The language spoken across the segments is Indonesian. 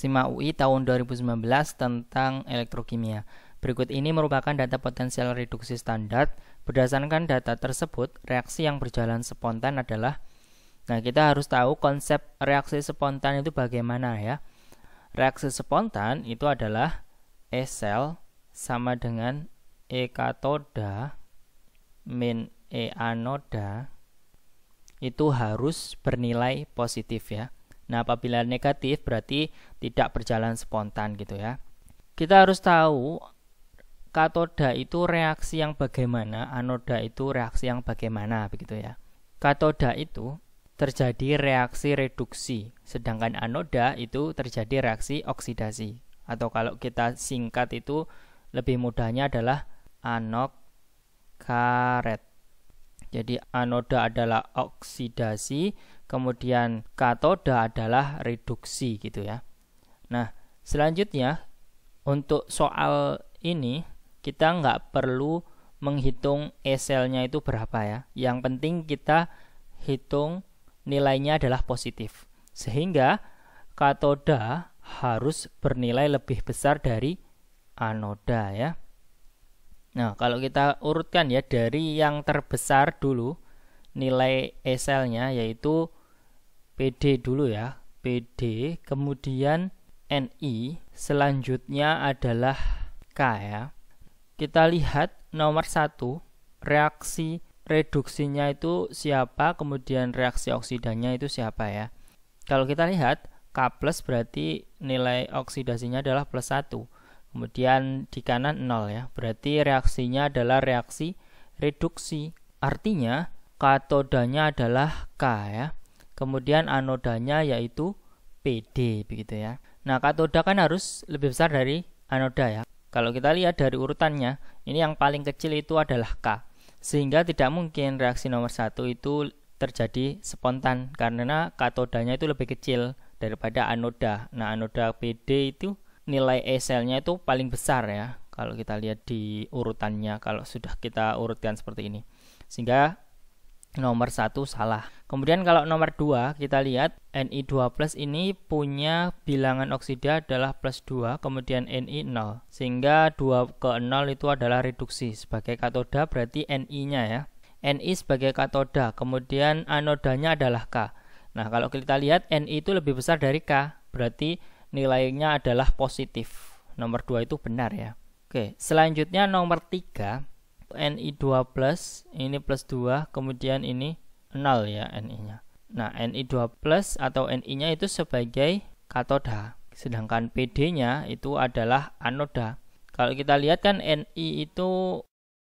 SIMA UI tahun 2019 tentang elektrokimia. Berikut ini merupakan data potensial reduksi standar. Berdasarkan data tersebut, reaksi yang berjalan spontan adalah, kita harus tahu konsep reaksi spontan itu bagaimana ya. Reaksi spontan itu adalah E sel sama dengan E katoda min E anoda itu harus bernilai positif ya. Nah, apabila negatif berarti tidak berjalan spontan gitu ya. Kita harus tahu katoda itu reaksi yang bagaimana, anoda itu reaksi yang bagaimana begitu ya. Katoda itu terjadi reaksi reduksi, sedangkan anoda itu terjadi reaksi oksidasi. Atau kalau kita singkat itu lebih mudahnya adalah anok karet. Jadi anoda adalah oksidasi, kemudian katoda adalah reduksi gitu ya. Nah, selanjutnya untuk soal ini kita nggak perlu menghitung E selnya itu berapa ya. Yang penting kita hitung nilainya adalah positif. Sehingga katoda harus bernilai lebih besar dari anoda ya. Nah, kalau kita urutkan ya dari yang terbesar dulu nilai E selnya yaitu PD dulu ya. PD, kemudian Ni, selanjutnya adalah K ya. Kita lihat nomor 1, reaksi reduksinya itu siapa, kemudian reaksi oksidanya itu siapa ya. Kalau kita lihat K plus berarti nilai oksidasinya adalah plus 1. Kemudian di kanan 0 ya. Berarti reaksinya adalah reaksi reduksi. Artinya katodanya adalah K ya. Kemudian anodanya yaitu PD begitu ya. Nah, katoda kan harus lebih besar dari anoda ya. Kalau kita lihat dari urutannya, ini yang paling kecil itu adalah K. Sehingga tidak mungkin reaksi nomor 1 itu terjadi spontan karena katodanya itu lebih kecil daripada anoda. Nah, anoda PD itu nilai E selnya itu paling besar ya. Kalau kita lihat di urutannya, kalau sudah kita urutkan seperti ini. Sehingga nomor 1 salah. Kemudian kalau nomor 2 kita lihat Ni2 plus ini punya bilangan oksida adalah plus 2, kemudian Ni 0. Sehingga 2 ke 0 itu adalah reduksi. Sebagai katoda berarti Ni-nya ya. Ni sebagai katoda, kemudian anodanya adalah K. Nah, kalau kita lihat Ni itu lebih besar dari K, berarti nilainya adalah positif. Nomor 2 itu benar ya. Oke, selanjutnya nomor 3 Ni2 plus, ini plus 2, kemudian ini 0 ya Ni-nya. Nah, Ni2 plus atau Ni-nya itu sebagai katoda, sedangkan PD-nya itu adalah anoda. Kalau kita lihat kan Ni itu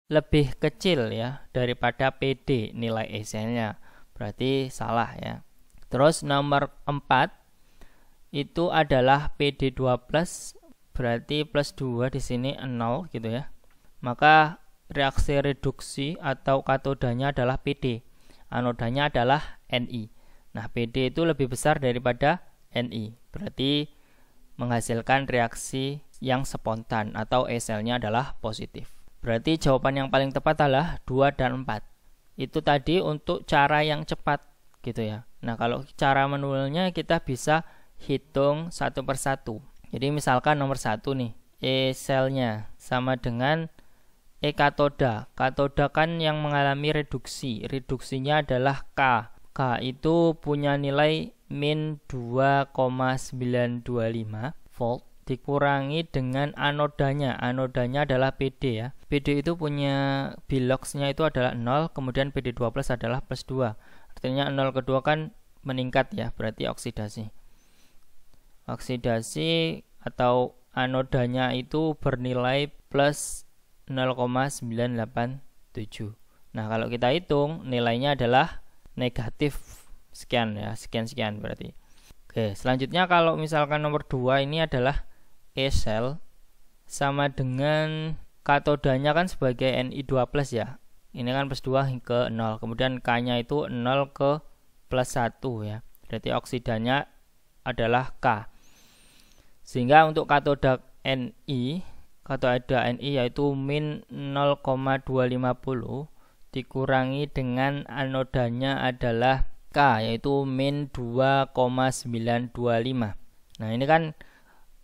lebih kecil ya daripada PD nilai E selnya, berarti salah ya. Terus nomor 4 itu adalah PD2 plus, berarti plus 2 di sini 0 gitu ya. Maka reaksi reduksi atau katodanya adalah PD, anodanya adalah Ni. Nah, PD itu lebih besar daripada Ni, berarti menghasilkan reaksi yang spontan atau E selnya adalah positif. Berarti jawaban yang paling tepat adalah 2 dan 4. Itu tadi untuk cara yang cepat gitu ya. Nah, kalau cara manualnya kita bisa hitung satu persatu. Jadi misalkan nomor 1 nih, E selnya sama dengan E katoda. Katoda kan yang mengalami reduksi. Reduksinya adalah K. K itu punya nilai min 2,925 volt dikurangi dengan anodanya. Anodanya adalah PD ya. PD itu punya biloxnya itu adalah 0, kemudian PD2 plus adalah plus 2. Artinya 0 kedua kan meningkat ya, berarti oksidasi. Oksidasi atau anodanya itu bernilai plus 0,987. Nah, kalau kita hitung nilainya adalah negatif sekian ya, sekian berarti. Oke, selanjutnya kalau misalkan nomor 2 ini adalah E sel sama dengan katodanya kan sebagai Ni2 plus ya. Ini kan plus 2 ke 0, kemudian K-nya itu 0 ke plus 1 ya. Berarti oksidanya adalah K. Sehingga untuk katoda Ni yaitu min 0,250 dikurangi dengan anodanya adalah K, yaitu min 2,925. Nah, ini kan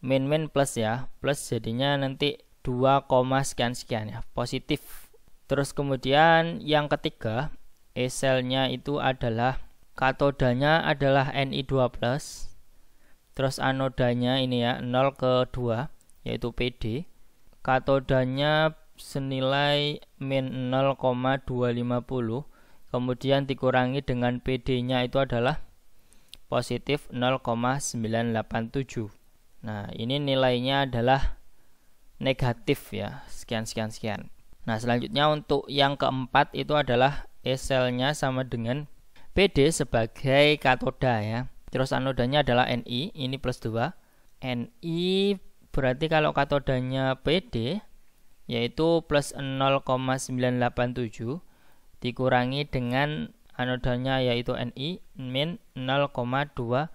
min plus ya, plus jadinya nanti 2, sekian ya, positif. Terus kemudian yang ketiga, E selnya itu adalah katodanya adalah Ni2+, terus anodanya ini ya 0 ke 2 yaitu PD. Katodanya senilai min 0,250, kemudian dikurangi dengan PD-nya itu adalah positif 0,987. Nah, ini nilainya adalah negatif ya, sekian. Nah, selanjutnya untuk yang keempat itu adalah E selnya sama dengan PD sebagai katoda ya. Terus anodanya adalah Ni, ini plus 2. Ni berarti kalau katodanya PD yaitu plus 0,987 dikurangi dengan anodanya yaitu Ni min 0,250.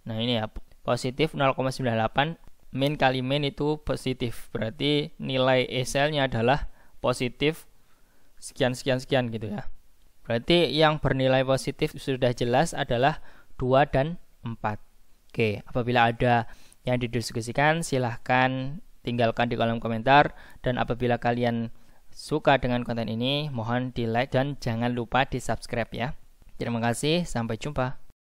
Nah, ini ya, positif 0,98, min kali min itu positif. Berarti nilai E selnya adalah positif sekian gitu ya. Berarti yang bernilai positif sudah jelas adalah 2 dan 4. Oke, apabila ada yang didiskusikan silahkan tinggalkan di kolom komentar, dan apabila kalian suka dengan konten ini mohon di like dan jangan lupa di subscribe ya. Terima kasih, sampai jumpa.